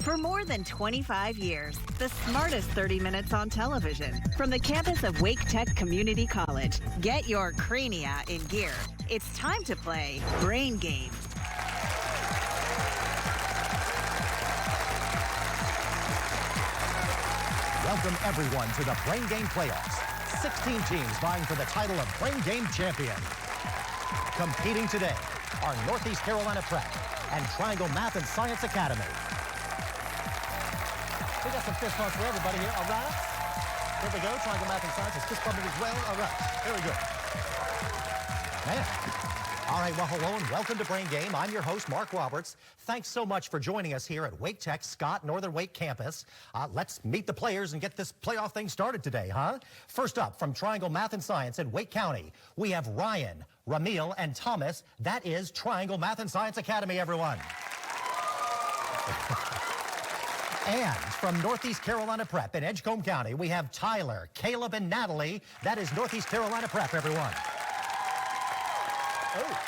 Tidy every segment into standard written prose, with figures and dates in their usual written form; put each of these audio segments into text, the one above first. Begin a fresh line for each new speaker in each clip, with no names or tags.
For more than 25 years, the smartest 30 minutes on television. From the campus of Wake Tech Community College, get your crania in gear. It's time to play Brain Game.
Welcome everyone to the Brain Game Playoffs. 16 teams vying for the title of Brain Game Champion. Competing today are Northeast Carolina Prep and Triangle Math and Science Academy. We got some fist bumps for everybody here. All right. Here we go. Triangle Math and Science is fist bumping as well. All right. Very good. Man. All right. Well, hello and welcome to Brain Game. I'm your host, Mark Roberts. Thanks so much for joining us here at Wake Tech Scott Northern Wake campus. Let's meet the players and get this playoff thing started today, huh? First up, from Triangle Math and Science in Wake County, we have Ryan, Ramil, and Thomas. That is Triangle Math and Science Academy, everyone. And from Northeast Carolina Prep in Edgecombe County, we have Tyler, Caleb, and Natalie. That is Northeast Carolina Prep, everyone. Oh.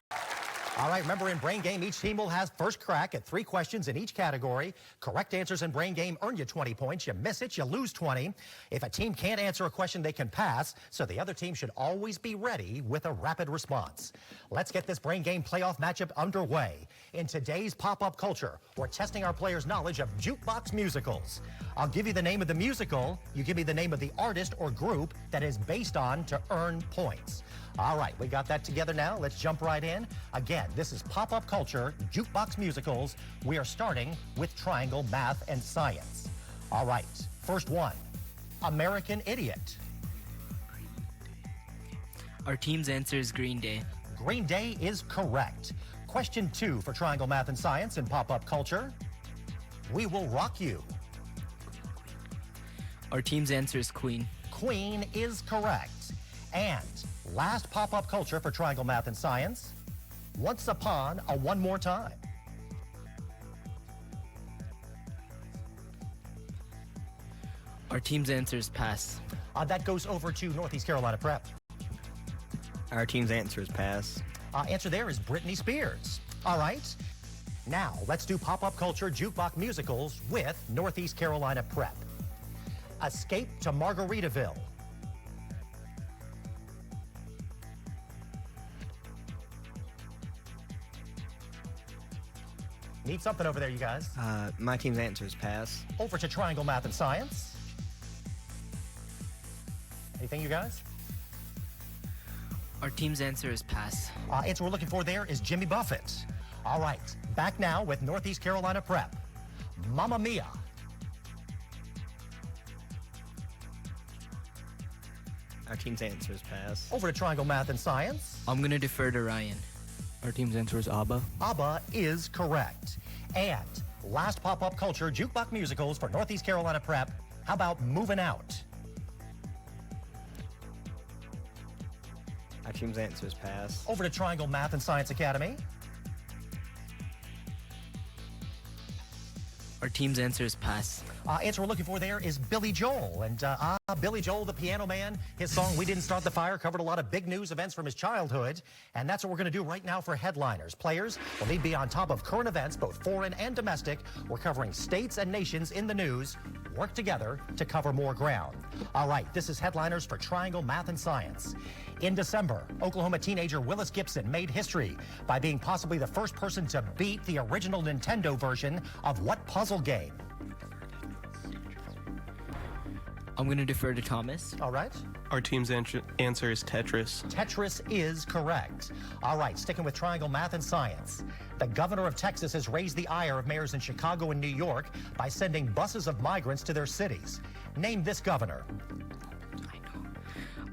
All right, remember in Brain Game, each team will have first crack at 3 questions in each category. Correct answers in Brain Game earn you 20 points. You miss it, you lose 20. If a team can't answer a question, they can pass, so the other team should always be ready with a rapid response. Let's get this Brain Game playoff matchup underway. In today's pop-up culture, we're testing our players' knowledge of jukebox musicals. I'll give you the name of the musical. You give me the name of the artist or group that is based on to earn points. All right, we got that together now. Let's jump right in. Again, this is pop-up culture, jukebox musicals. We are starting with Triangle Math and Science. All right, first one, American Idiot.
Our team's answer is Green Day.
Green Day is correct. Question 2 for Triangle Math and Science in pop-up culture. We Will Rock You.
Our team's answer is Queen.
Queen is correct. And last pop-up culture for Triangle Math and Science, Once Upon a One More Time.
Our team's answer is Pass.
That goes over to Northeast Carolina Prep.
Our team's answer is Pass.
Answer there is Britney Spears. All right. Now, let's do pop-up culture jukebox musicals with Northeast Carolina Prep. Escape to Margaritaville. Need something over there, you guys.
My team's answer is Pass.
Over to Triangle Math and Science. Anything, you guys?
Our team's answer is Pass.
Answer we're looking for there is Jimmy Buffett. All right, back now with Northeast Carolina Prep. Mamma Mia.
Our team's answer is Pass.
Over to Triangle Math and Science.
I'm going to defer to Ryan.
Our team's answer is ABBA.
ABBA is correct. And last pop-up culture jukebox musicals for Northeast Carolina Prep. How about Moving Out?
Our team's answer is Pass.
Over to Triangle Math and Science Academy.
Our team's answer is Pass.
Answer we're looking for there is Billy Joel. And Billy Joel, the Piano Man, his song We Didn't Start the Fire covered a lot of big news events from his childhood. And that's what we're going to do right now for headliners. Players will need to be on top of current events, both foreign and domestic. We're covering states and nations in the news. Work together to cover more ground. All right, this is headliners for Triangle Math and Science. In December, Oklahoma teenager Willis Gibson made history by being possibly the first person to beat the original Nintendo version of what puzzle game?
I'm going to defer to Thomas.
All right.
Our team's answer is Tetris.
Tetris is correct. All right, sticking with Triangle Math and Science. The governor of Texas has raised the ire of mayors in Chicago and New York by sending buses of migrants to their cities. Name this governor.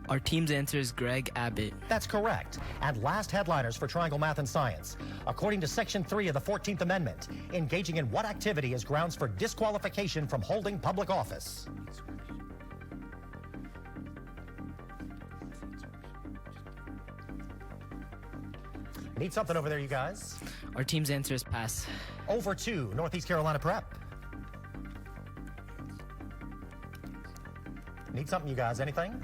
Our team's answer is Greg Abbott.
That's correct. And last headliners for Triangle Math and Science. According to Section 3 of the 14th Amendment, engaging in what activity is grounds for disqualification from holding public office? Need something over there, you guys.
Our team's answer is Pass.
Over to Northeast Carolina Prep. Need something, you guys. Anything?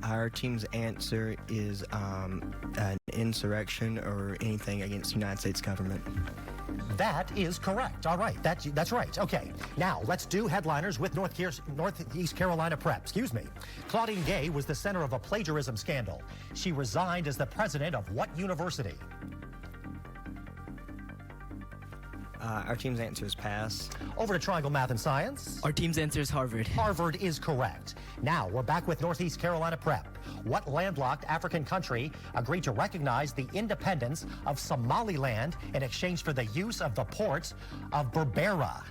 Our team's answer is an insurrection or anything against the United States government.
That is correct. All right, that's right. Okay, now let's do headliners with Northeast Carolina Prep. Excuse me. Claudine Gay was the center of a plagiarism scandal. She resigned as the president of what university?
Our team's answer is pass.
Over to Triangle Math and Science.
Our team's answer is Harvard.
Harvard is correct. Now we're back with Northeast Carolina Prep. What landlocked African country agreed to recognize the independence of Somaliland in exchange for the use of the port of Berbera?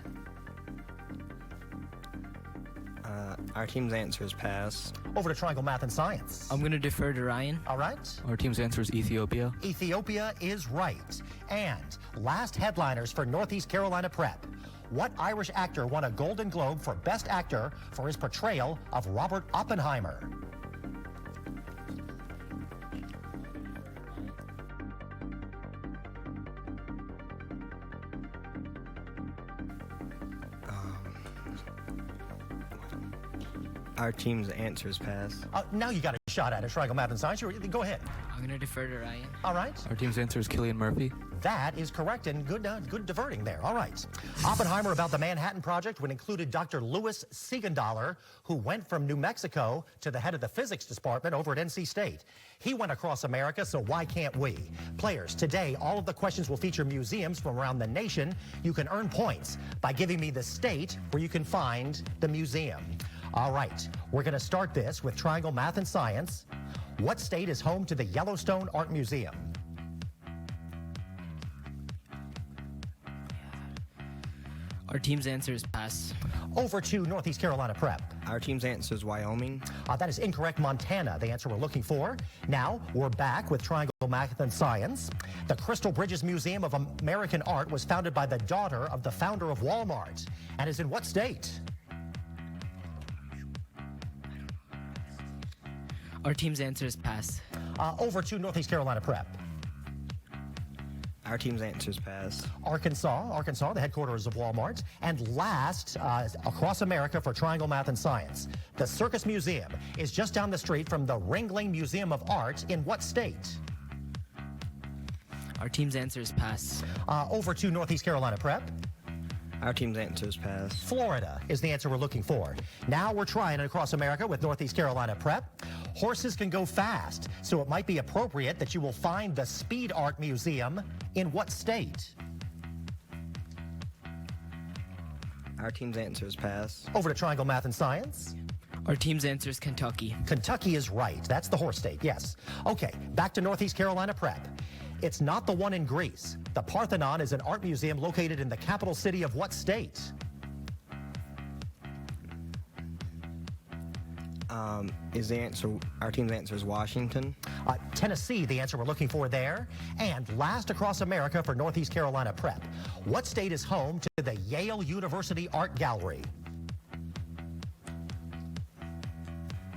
Our team's answer is pass.
Over to Triangle Math and Science.
I'm going to defer to Ryan.
All right.
Our team's answer is Ethiopia.
Ethiopia is right. And last headliners for Northeast Carolina Prep. What Irish actor won a Golden Globe for Best Actor for his portrayal of Robert Oppenheimer?
Our team's answer is pass.
Now you got a shot at it, Triangle Math and Science. Go ahead.
I'm going to defer to Ryan.
All right.
Our team's answer is Cillian Murphy.
That is correct, and good diverting there. All right. Oppenheimer about the Manhattan Project would included Dr. Louis Siegenthaler, who went from New Mexico to the head of the physics department over at NC State. He went across America, so why can't we? Players, today, all of the questions will feature museums from around the nation. You can earn points by giving me the state where you can find the museum. All right, we're going to start this with Triangle Math and Science. What state is home to the Yellowstone Art Museum?
Our team's answer is pass.
Over to Northeast Carolina Prep.
Our team's answer is Wyoming.
That is incorrect. Montana, the answer we're looking for. Now, we're back with Triangle Math and Science. The Crystal Bridges Museum of American Art was founded by the daughter of the founder of Walmart and is in what state?
Our team's answer is pass.
Over to Northeast Carolina Prep.
Our team's answer is pass.
Arkansas, the headquarters of Walmart. And last, across America for Triangle Math and Science. The Circus Museum is just down the street from the Ringling Museum of Art in what state?
Our team's answer is pass.
Over to Northeast Carolina Prep.
Our team's answer is pass.
Florida is the answer we're looking for. Now we're trying it across America with Northeast Carolina Prep. Horses can go fast, so it might be appropriate that you will find the Speed Art Museum in what state?
Our team's answer is pass.
Over to Triangle Math and Science.
Our team's answer is Kentucky.
Kentucky is right. That's the horse state, yes. Okay, back to Northeast Carolina Prep. It's not the one in Greece. The Parthenon is an art museum located in the capital city of what state?
Our team's answer is Washington.
Tennessee, the answer we're looking for there. And last across America for Northeast Carolina Prep. What state is home to the Yale University Art Gallery?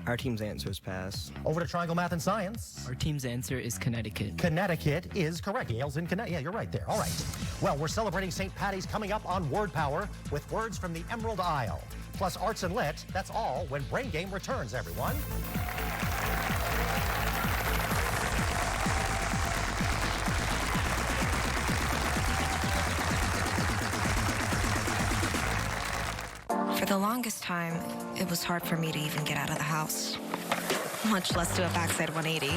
Our team's answer is pass.
Over to Triangle Math and Science.
Our team's answer is Connecticut.
Connecticut is correct. Yale's in Connecticut. Yeah, you're right there. All right. Well, we're celebrating St. Patty's coming up on Word Power with words from the Emerald Isle. Plus Arts and Lit. That's all when Brain Game returns, everyone.
For the longest time, it was hard for me to even get out of the house, much less do a backside 180.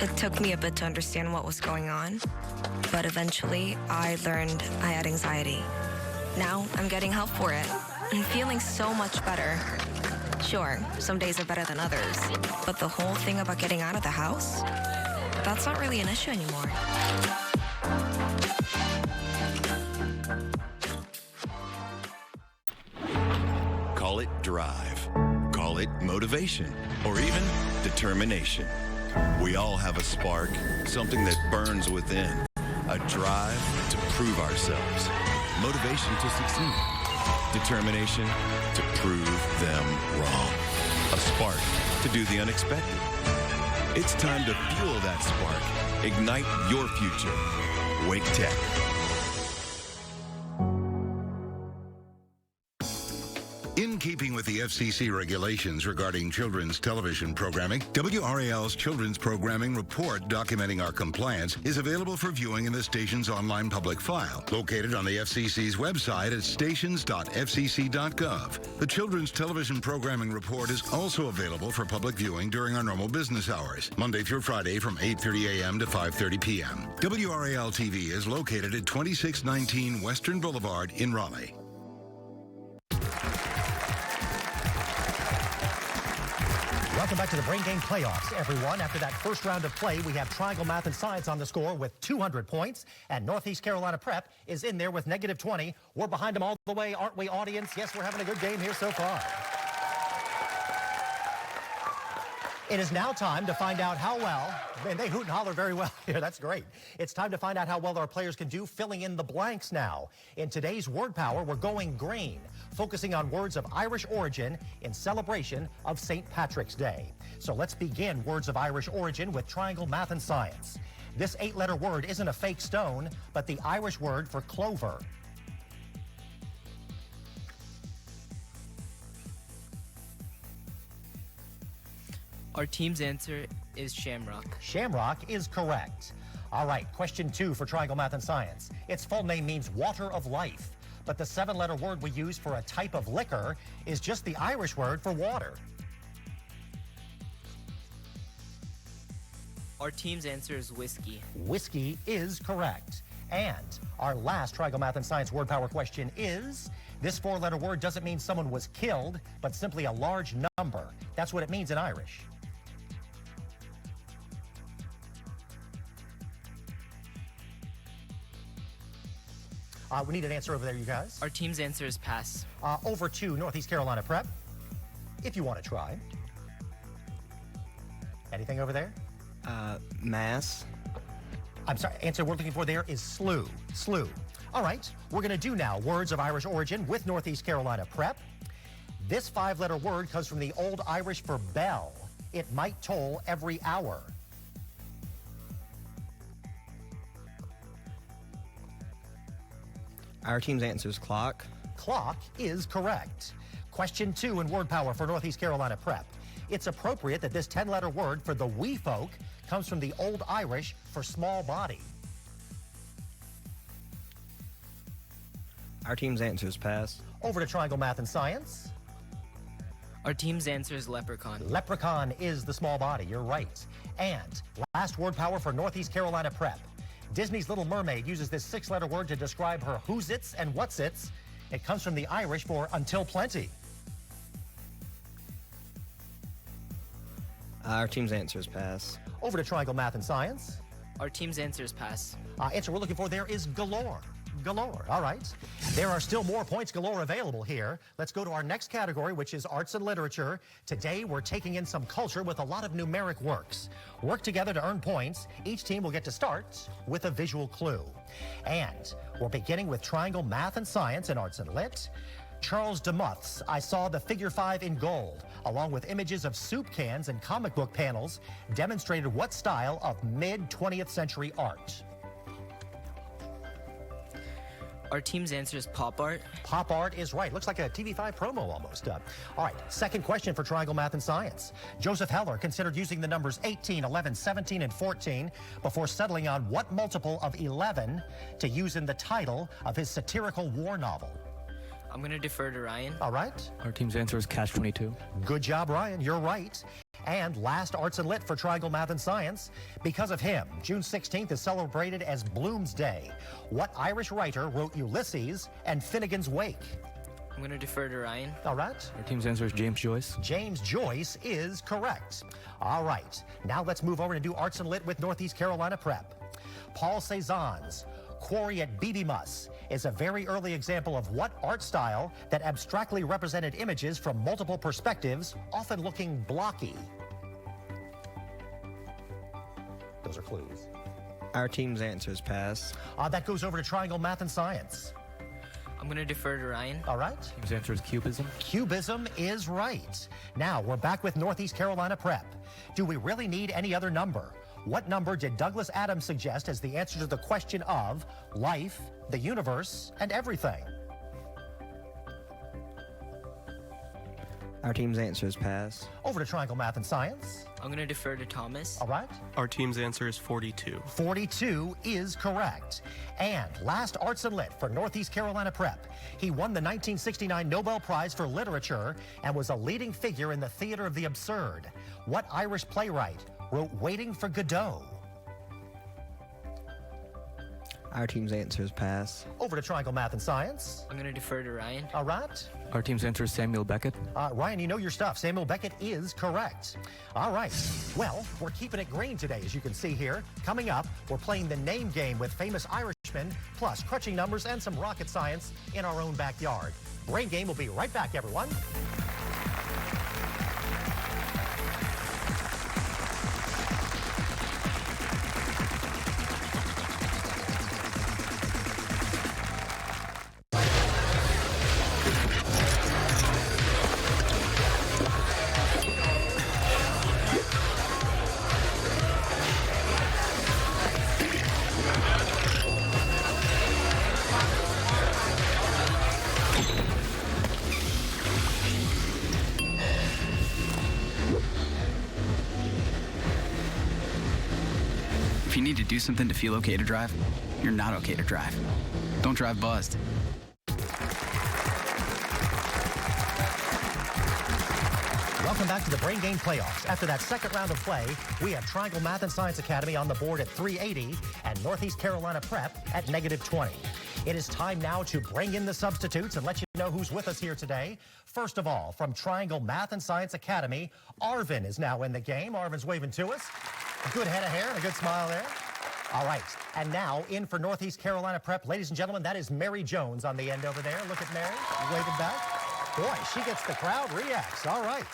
It took me a bit to understand what was going on, but eventually I learned I had anxiety. Now I'm getting help for it and feeling so much better. Sure, some days are better than others, but the whole thing about getting out of the house, that's not really an issue anymore.
Call it drive, call it motivation, or even determination. We all have a spark, something that burns within, a drive to prove ourselves, motivation to succeed, determination to prove them wrong, a spark to do the unexpected. It's time to fuel that spark, ignite your future. Wake Tech. In
keeping with the FCC regulations regarding children's television programming, WRAL's Children's Programming Report documenting our compliance is available for viewing in the station's online public file, located on the FCC's website at stations.fcc.gov. The Children's Television Programming Report is also available for public viewing during our normal business hours, Monday through Friday from 8:30 a.m. to 5:30 p.m. WRAL TV is located at 2619 Western Boulevard in Raleigh.
Welcome back to the Brain Game Playoffs, everyone. After that first round of play, we have Triangle Math and Science on the score with 200 points, and Northeast Carolina Prep is in there with -20. We're behind them all the way, aren't we, audience? Yes, we're having a good game here so far. It is now time to find out how well, man, they hoot and holler very well here. That's great. It's time to find out how well our players can do filling in the blanks now. In today's Word Power, we're going green, focusing on words of Irish origin in celebration of St. Patrick's Day. So let's begin words of Irish origin with Triangle Math and Science. This 8-letter word isn't a fake stone, but the Irish word for clover.
Our team's answer is shamrock.
Shamrock is correct. All right, question 2 for Triangle Math and Science. Its full name means water of life, but the 7-letter word we use for a type of liquor is just the Irish word for water.
Our team's answer is whiskey.
Whiskey is correct. And our last Triangle Math and Science Word Power question is, this 4-letter word doesn't mean someone was killed, but simply a large number. That's what it means in Irish. We need an answer over there, you guys.
Our team's answer is pass.
Over to Northeast Carolina Prep, if you want to try. Anything over there?
Mass.
I'm sorry, answer we're looking for there is slew. Slew. All right, we're going to do now words of Irish origin with Northeast Carolina Prep. This 5-letter word comes from the Old Irish for bell. It might toll every hour.
Our team's answer is clock.
Clock is correct. Question 2 in Word Power for Northeast Carolina Prep. It's appropriate that this 10-letter word for the wee folk comes from the Old Irish for small body.
Our team's answer is pass.
Over to Triangle Math and Science.
Our team's answer is leprechaun.
Leprechaun is the small body, you're right. And last Word Power for Northeast Carolina Prep. Disney's Little Mermaid uses this 6-letter word to describe her who's-its and what's-its. It comes from the Irish for until plenty.
Our team's answer is pass.
Over to Triangle Math and Science.
Our team's answer is pass.
Answer we're looking for there is galore. Galore. All right. There are still more points galore available here. Let's go to our next category, which is arts and literature. Today, we're taking in some culture with a lot of numeric works. Work together to earn points. Each team will get to start with a visual clue. And we're beginning with Triangle Math and Science in arts and lit. Charles DeMuth's I Saw the Figure 5 in Gold, along with images of soup cans and comic book panels, demonstrated what style of mid-20th century art?
Our team's answer is pop art.
Pop art is right. Looks like a TV5 promo almost. All right, second question for Triangle Math and Science. Joseph Heller considered using the numbers 18, 11, 17, and 14 before settling on what multiple of 11 to use in the title of his satirical war novel.
I'm going to defer to Ryan.
All right.
Our team's answer is Catch-22.
Good job, Ryan. You're right. And last arts and lit for Triangle Math and Science. Because of him, June 16th is celebrated as Bloomsday. What Irish writer wrote Ulysses and Finnegan's Wake?
I'm going to defer to Ryan.
All right.
Our team's answer is James Joyce.
James Joyce is correct. All right. Now let's move over and do arts and lit with Northeast Carolina Prep. Paul Cézanne's Quarry at Beebemus is a very early example of what art style that abstractly represented images from multiple perspectives, often looking blocky. Those are clues.
Our team's answer is pass.
That goes over to Triangle Math and Science.
I'm going to defer to Ryan.
All right.
Team's answer is Cubism.
Cubism is right. Now we're back with Northeast Carolina Prep. Do we really need any other number? What number did Douglas Adams suggest as the answer to the question of life, the universe, and everything?
Our team's answer is pass.
Over to Triangle Math and Science.
I'm going to defer to Thomas.
All right.
Our team's answer is 42.
42 is correct. And last, Arts and Lit for Northeast Carolina Prep. He won the 1969 Nobel Prize for Literature and was a leading figure in the theater of the absurd. What Irish playwright wrote Waiting for Godot?
Our team's answer is pass.
Over to Triangle Math and Science.
I'm going to defer to Ryan.
All right.
Our team's answer is Samuel Beckett.
Ryan, you know your stuff. Samuel Beckett is correct. All right. Well, we're keeping it green today, as you can see here. Coming up, we're playing the name game with famous Irishmen, plus crunching numbers and some rocket science in our own backyard. Brain Game will be right back, everyone.
If you need to do something to feel okay to drive, you're not okay to drive. Don't drive buzzed.
Welcome back to the Brain Game Playoffs. After that second round of play, we have Triangle Math and Science Academy on the board at 380 and Northeast Carolina Prep at -20. It is time now to bring in the substitutes and let you know who's with us here today. First of all, from Triangle Math and Science Academy, Arvin is now in the game. Arvin's waving to us. A good head of hair and a good smile there. All right, and now in for Northeast Carolina Prep, ladies and gentlemen, that is Mary Jones on the end over there. Look at Mary, waving back. Boy, she gets the crowd reacts. All right.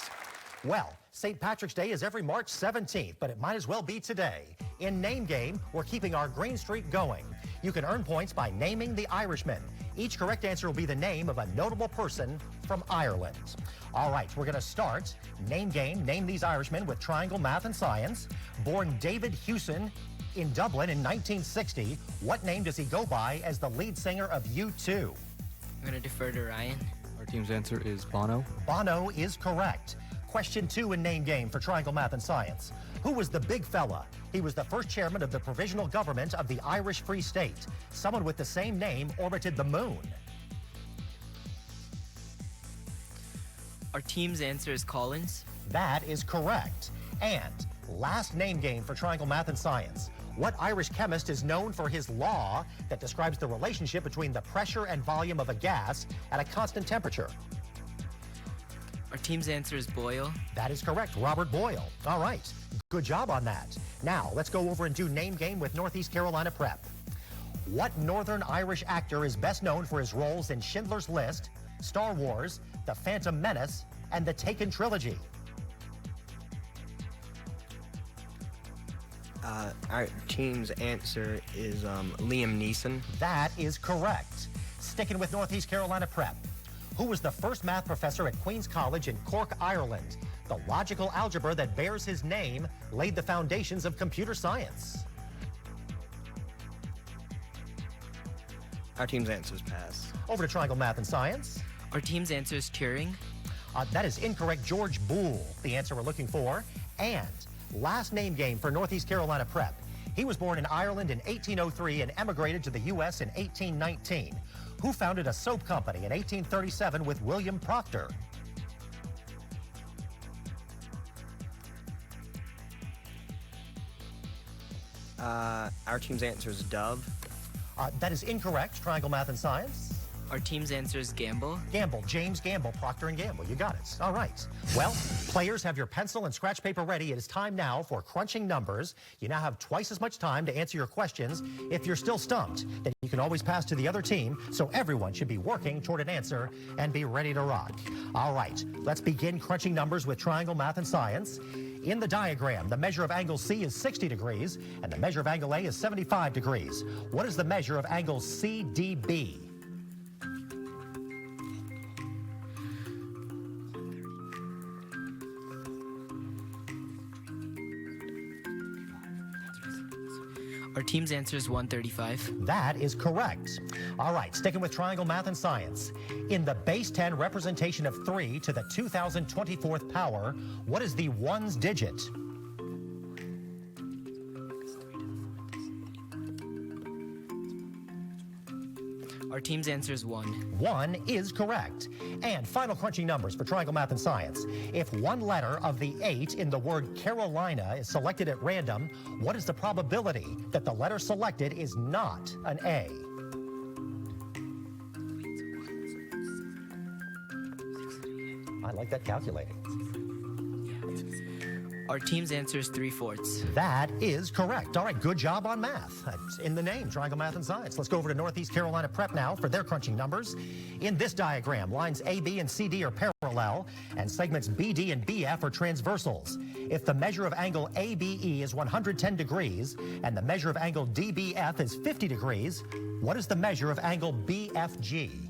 Well, St. Patrick's Day is every March 17th, but it might as well be today. In Name Game, we're keeping our green streak going. You can earn points by naming the Irishman. Each correct answer will be the name of a notable person from Ireland. All right, we're going to start Name Game, Name These Irishmen with Triangle Math and Science. Born David Hewson in Dublin in 1960, what name does he go by as the lead singer of U2?
I'm going to defer to Ryan.
Our team's answer is Bono.
Bono is correct. Question 2 in Name Game for Triangle Math and Science. Who was the big fella? He was the first chairman of the provisional government of the Irish Free State. Someone with the same name orbited the moon.
Our team's answer is Collins.
That is correct. And last Name Game for Triangle Math and Science. What Irish chemist is known for his law that describes the relationship between the pressure and volume of a gas at a constant temperature?
Our team's answer is Boyle.
That is correct, Robert Boyle. All right, good job on that. Now, let's go over and do Name Game with Northeast Carolina Prep. What Northern Irish actor is best known for his roles in Schindler's List, Star Wars, The Phantom Menace, and the Taken trilogy?
Our team's answer is Liam Neeson.
That is correct. Sticking with Northeast Carolina Prep. Who was the first math professor at Queen's College in Cork, Ireland? The logical algebra that bears his name laid the foundations of computer science.
Our team's answer is pass.
Over to Triangle Math and Science.
Our team's answer is Turing.
That is incorrect. George Boole, the answer we're looking for. And last Name Game for Northeast Carolina Prep. He was born in Ireland in 1803 and emigrated to the U.S. in 1819. Who founded a soap company in 1837 with William Proctor?
Our team's answer is Dove.
That is incorrect. Triangle Math and Science.
Our team's answer is Gamble.
Gamble, James Gamble, Procter & Gamble. You got it. All right. Well, players, have your pencil and scratch paper ready. It is time now for crunching numbers. You now have twice as much time to answer your questions. If you're still stumped, then you can always pass to the other team, so everyone should be working toward an answer and be ready to rock. All right, let's begin crunching numbers with Triangle Math and Science. In the diagram, the measure of angle C is 60 degrees, and the measure of angle A is 75 degrees. What is the measure of angle CDB?
Our Our team's answer is 135.
That is correct. All right, sticking with triangle math and science. In the base 10 representation of 3 to the 2024th power, what is the ones digit?
Our team's answer is 1.
1 is correct. And final crunching numbers for triangle math and science. If one letter of the 8 in the word Carolina is selected at random, what is the probability that the letter selected is not an A? I like that calculating.
Our team's answer is 3/4.
That is correct. All right, good job on math. That's in the name, triangle math and science. Let's go over to Northeast Carolina Prep now for their crunching numbers. In this diagram, lines A, B, and CD are parallel, and segments BD and BF are transversals. If the measure of angle ABE is 110 degrees, and the measure of angle DBF is 50 degrees, what is the measure of angle BFG?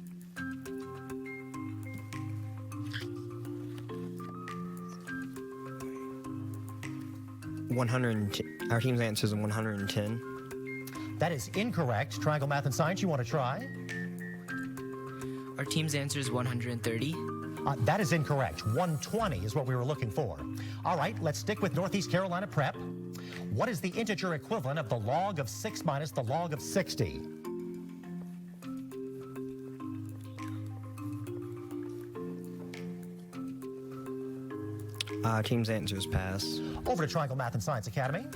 Our team's answer is 110.
That is incorrect. Triangle math and science, you want to try?
Our team's answer is 130.
That is incorrect. 120 is what we were looking for. All right, let's stick with Northeast Carolina Prep. What is the integer equivalent of the log of 6 minus the log of 60?
Team's answer is pass.
Over to Triangle Math and Science Academy.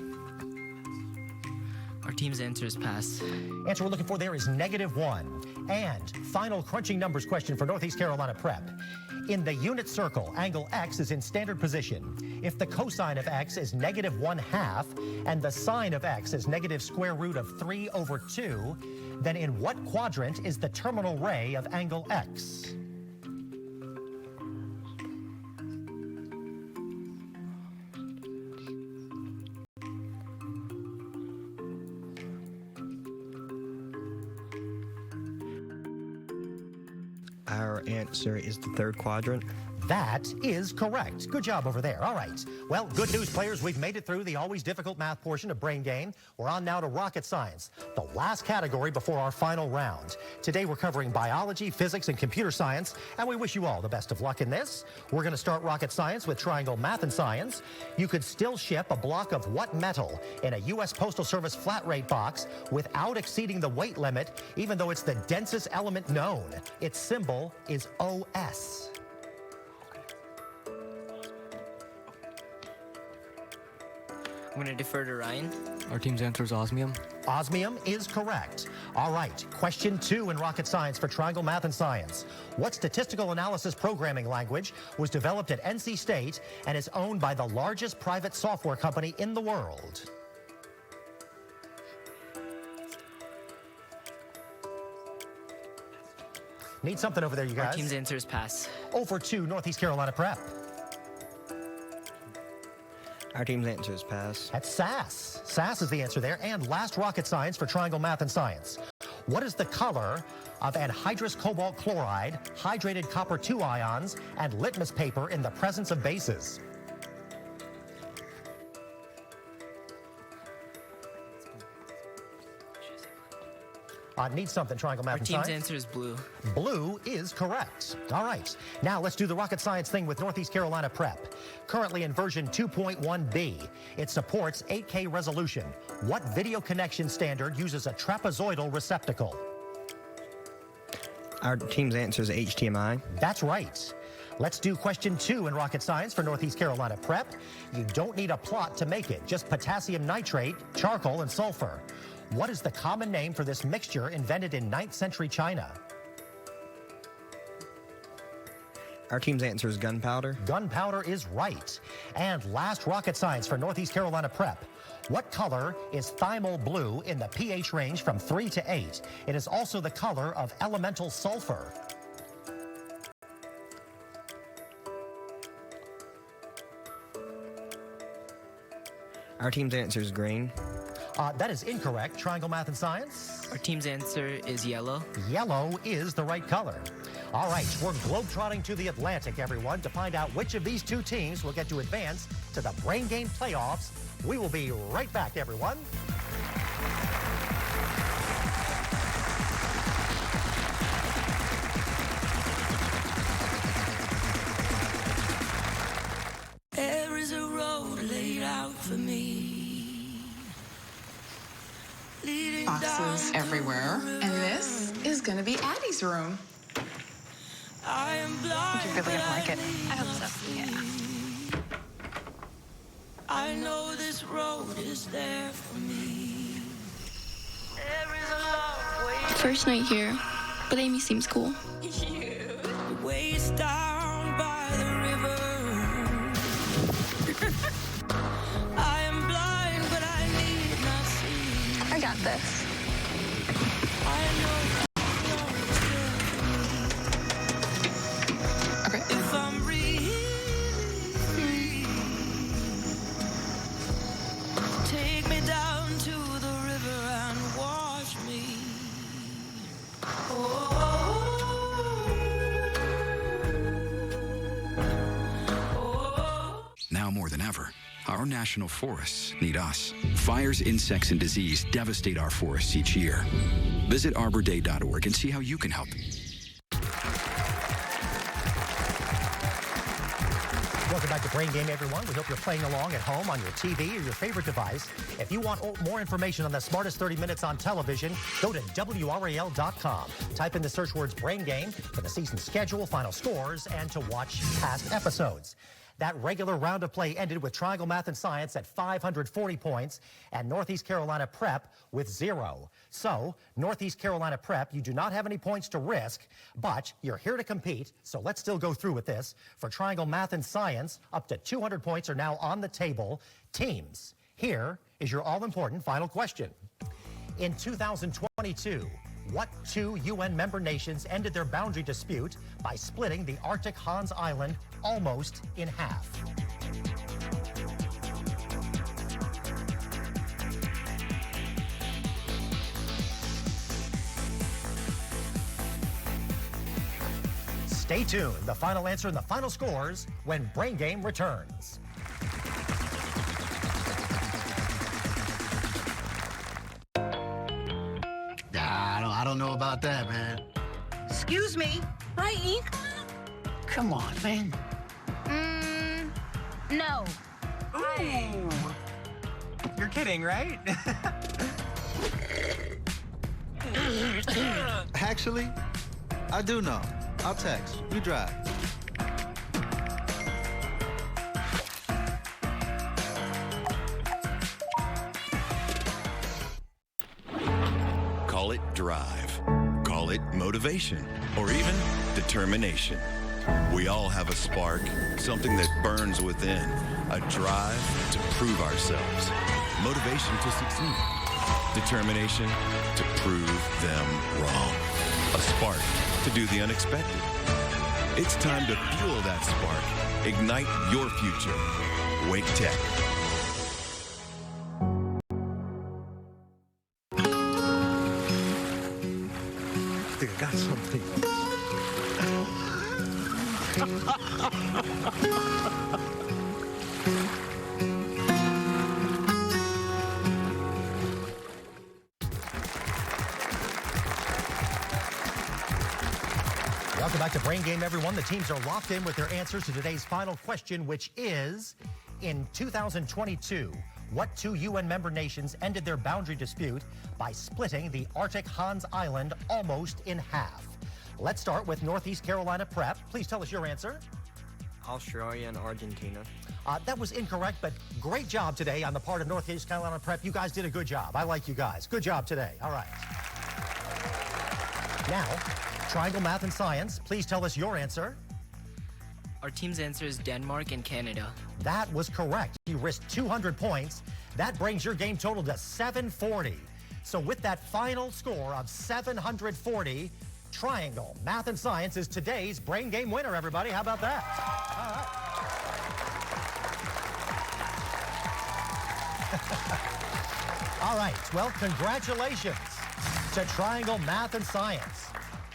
Our team's answer is pass.
Answer we're looking for there is -1. And final crunching numbers question for Northeast Carolina Prep. In the unit circle, angle X is in standard position. If the cosine of X is -1/2 and the sine of X is -√3/2, then in what quadrant is the terminal ray of angle X?
Our answer is the third quadrant.
That is correct. Good job over there. All right. Well, good news, players. We've made it through the always difficult math portion of Brain Game. We're on now to rocket science, the last category before our final round. Today, we're covering biology, physics, and computer science, and we wish you all the best of luck in this. We're going to start rocket science with triangle math and science. You could still ship a block of what metal in a U.S. Postal Service flat rate box without exceeding the weight limit, even though it's the densest element known. Its symbol is OS.
I'm going to defer to Ryan.
Our team's answer is osmium.
Osmium is correct. All right, question 2 in rocket science for triangle math and science. What statistical analysis programming language was developed at NC State and is owned by the largest private software company in the world? Need something over there, you guys.
Our team's answer is pass.
Over to Northeast Carolina Prep.
Our team's answer is pass.
That's SAS. SAS is the answer there. And last rocket science for triangle math and science. What is the color of anhydrous cobalt chloride, hydrated copper 2 ions, and litmus paper in the presence of bases? Need something, triangle math and science.
Our team's answer is blue.
Blue is correct. All right. Now let's do the rocket science thing with Northeast Carolina Prep. Currently in version 2.1b. It supports 8K resolution. What video connection standard uses a trapezoidal receptacle?
Our team's answer is HDMI.
That's right. Let's do question 2 in rocket science for Northeast Carolina Prep. You don't need a plot to make it, just potassium nitrate, charcoal, and sulfur. What is the common name for this mixture invented in 9th century China?
Our team's answer is gunpowder.
Gunpowder is right. And last rocket science for Northeast Carolina Prep. What color is thymol blue in the pH range from 3 to 8? It is also the color of elemental sulfur.
Our team's answer is green.
That is incorrect. Triangle math and science.
Our team's answer is yellow.
Yellow is the right color. All right, we're globetrotting to the Atlantic, everyone, to find out which of these two teams will get to advance to the Brain Game playoffs. We will be right back, everyone.
glasses everywhere. And this is gonna be Addie's room.
I think you're really gonna like it. I hope so. Yeah.
I know this road is there for me. There is a long way.
First night here, but Amy seems cool.
Waist down by the river. I am blind, but I need not see.
I got this.
I know.
Okay.
If I'm really free, take me down to the river and wash me.
Now more than ever, our national forests need us. Fires, insects, and disease devastate our forests each year. Visit arborday.org and see how you can help.
Welcome back to Brain Game, everyone. We hope you're playing along at home on your TV or your favorite device. If you want more information on the smartest 30 minutes on television, go to WRAL.com. Type in the search words Brain Game for the season schedule, final scores, and to watch past episodes. That regular round of play ended with Triangle Math and Science at 540 points and Northeast Carolina Prep with 0. So, Northeast Carolina Prep, you do not have any points to risk, but you're here to compete, so let's still go through with this. For Triangle Math and Science, up to 200 points are now on the table. Teams, here is your all-important final question. In 2022, what two UN member nations ended their boundary dispute by splitting the Arctic Hans Island almost in half? Stay tuned. The final answer and the final scores when Brain Game returns.
I don't know about that, man.
Excuse me. Hi, Ink.
Come on, man.
No.
Ooh. You're kidding, right?
Actually, I do know. I'll text. You drive.
Call it drive. Call it motivation. Or even determination. We all have a spark, something that burns within. A drive to prove ourselves. Motivation to succeed. Determination to prove them wrong. A spark to do the unexpected. It's time to fuel that spark. Ignite your future. Wake Tech.
I think I got something.
Welcome back to Brain Game, everyone. The teams are locked in with their answers to today's final question, which is, in 2022, what two UN member nations ended their boundary dispute by splitting the Arctic Hans Island almost in half? Let's start with Northeast Carolina Prep. Please tell us your answer.
Australia and Argentina.
That was incorrect, but great job today on the part of Northeast Carolina Prep. You guys did a good job. I like you guys. Good job today. All right. Now, Triangle Math and Science, please tell us your answer.
Our team's answer is Denmark and Canada. That
was correct. You risked 200 points. That brings your game total to 740. So with that final score of 740, Triangle Math and Science is today's Brain Game winner, everybody. How about that? All right. All right. Well, congratulations to Triangle Math and Science.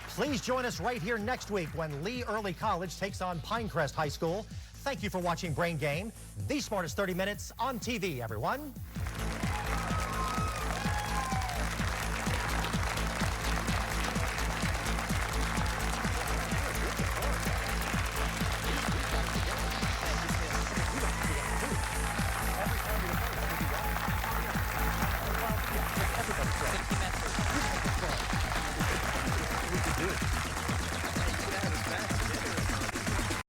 Please join us right here next week when Lee Early College takes on Pinecrest High School. Thank you for watching Brain Game, the smartest 30 minutes on TV, everyone.